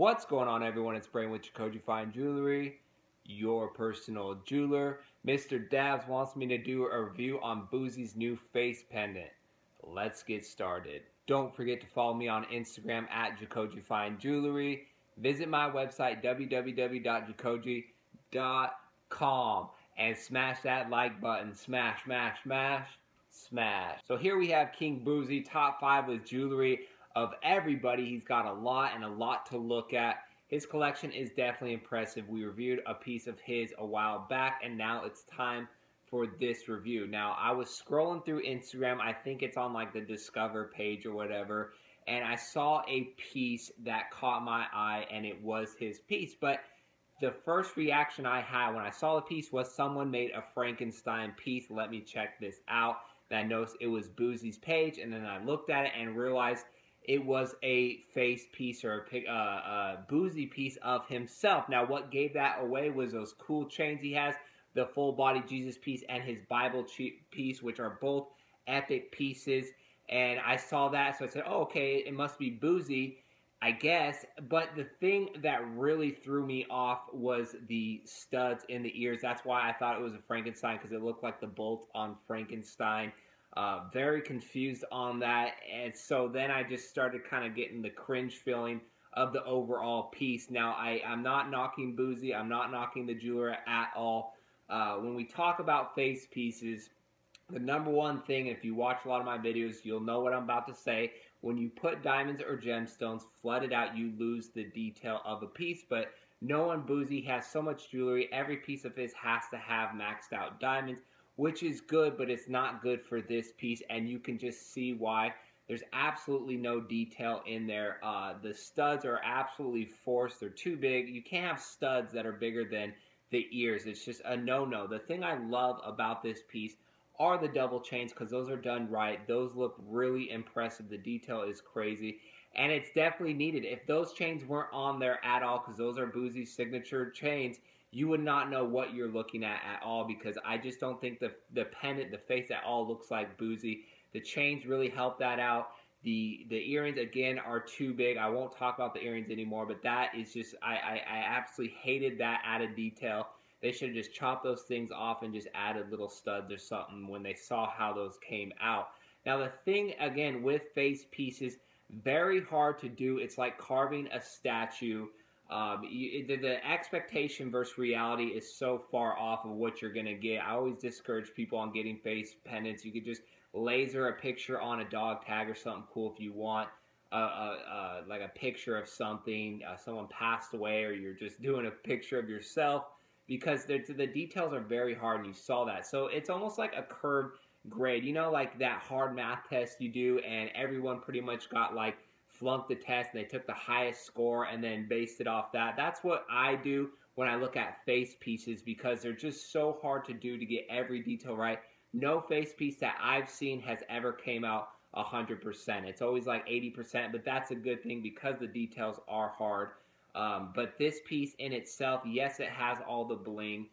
What's going on, everyone? It's Brain with JACOJE Fine Jewelry, your personal jeweler. Mr. Dabs wants me to do a review on Boosie's new face pendant. Let's get started. Don't forget to follow me on Instagram at JACOJE Fine Jewelry. Visit my website www.jacoje.com and smash that like button. Smash, smash, smash, smash. So here we have King Boosie, top 5 with jewelry of everybody. He's got a lot to look at. His collection is definitely impressive. We reviewed a piece of his a while back, and now it's time for this review. Now, I was scrolling through Instagram. I think it's on like the Discover page or whatever, and I saw a piece that caught my eye, and it was his piece. But the first reaction I had when I saw the piece was someone made a Frankenstein piece. Let me check this out. And I noticed it was Boosie's page, and then I looked at it and realized it was a face piece or a Boosie piece of himself. Now, what gave that away was those cool chains he has, the full body Jesus piece and his Bible piece, which are both epic pieces. And I saw that, so I said, oh, okay, it must be Boosie, I guess. But the thing that really threw me off was the studs in the ears. That's why I thought it was a Frankenstein, because it looked like the bolt on Frankenstein. Very confused on that, and so then I just started kind of getting the cringe feeling of the overall piece. Now, I'm not knocking Boosie, I'm not knocking the jeweler at all. When we talk about face pieces, the number one thing, if you watch a lot of my videos, you'll know what I'm about to say. When you put diamonds or gemstones flooded out, you lose the detail of a piece, but knowing Boosie has so much jewelry, every piece of his has to have maxed out diamonds, which is good, but it's not good for this piece, and you can just see why. There's absolutely no detail in there. The studs are absolutely forced. They're too big. You can't have studs that are bigger than the ears. It's just a no-no. The thing I love about this piece are the double chains, because those are done right. Those look really impressive. The detail is crazy, and it's definitely needed. If those chains weren't on there at all, because those are Boosie's signature chains, you would not know what you're looking at all, because I just don't think the pendant, the face at all looks like Boosie. The chains really help that out. The earrings, again, are too big. I won't talk about the earrings anymore, but that is just, I absolutely hated that added detail. They should have just chopped those things off and just added little studs or something when they saw how those came out. Now, the thing, again, with face pieces, very hard to do. It's like carving a statue. The expectation versus reality is so far off of what you're going to get. I always discourage people on getting face pendants. You could just laser a picture on a dog tag or something cool if you want, like a picture of something, someone passed away, or you're just doing a picture of yourself, because the details are very hard, and you saw that. So it's almost like a curved grade, you know, like that hard math test you do, and everyone pretty much got like flunked the test, and they took the highest score and then based it off that. That's what I do when I look at face pieces, because they're just so hard to do to get every detail right. No face piece that I've seen has ever came out 100%. It's always like 80%, but that's a good thing because the details are hard. But this piece in itself, yes, it has all the bling.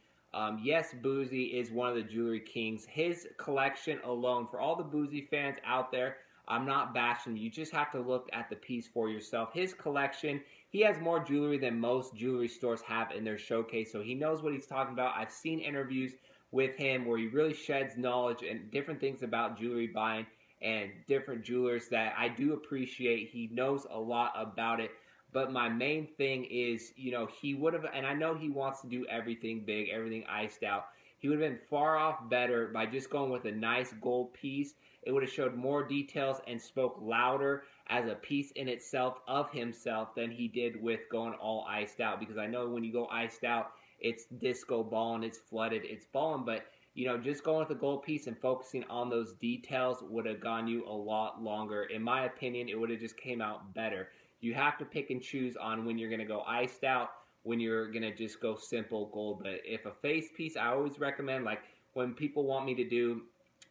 Yes, Boosie is one of the jewelry kings. His collection alone, for all the Boosie fans out there, I'm not bashing. You just have to look at the piece for yourself. His collection, he has more jewelry than most jewelry stores have in their showcase, so he knows what he's talking about. I've seen interviews with him where he really sheds knowledge and different things about jewelry buying and different jewelers that I do appreciate. He knows a lot about it. But my main thing is, you know, he would have, and I know he wants to do everything big, everything iced out. He would have been far off better by just going with a nice gold piece. It would have showed more details and spoke louder as a piece in itself of himself than he did with going all iced out. Because I know when you go iced out, it's disco balling, it's flooded, it's balling. But, you know, just going with a gold piece and focusing on those details would have gone you a lot longer. In my opinion, it would have just came out better. You have to pick and choose on when you're going to go iced out, when you're going to just go simple gold. But if a face piece, I always recommend, like when people want me to do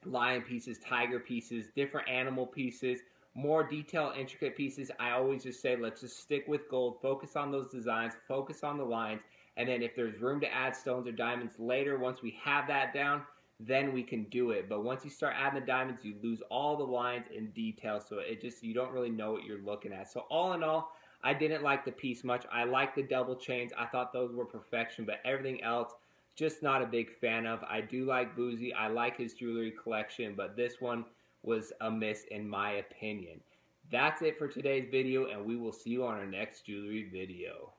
lion pieces, tiger pieces, different animal pieces, more detailed, intricate pieces, I always just say, let's just stick with gold, focus on those designs, focus on the lines, and then if there's room to add stones or diamonds later, once we have that down, then we can do it. But once you start adding the diamonds, you lose all the lines and details, so it just, you don't really know what you're looking at. So all in all, I didn't like the piece much. I like the double chains. I thought those were perfection, but everything else, just not a big fan of. I do like Boosie. I like his jewelry collection, but this one was a miss in my opinion. That's it for today's video, and we will see you on our next jewelry video.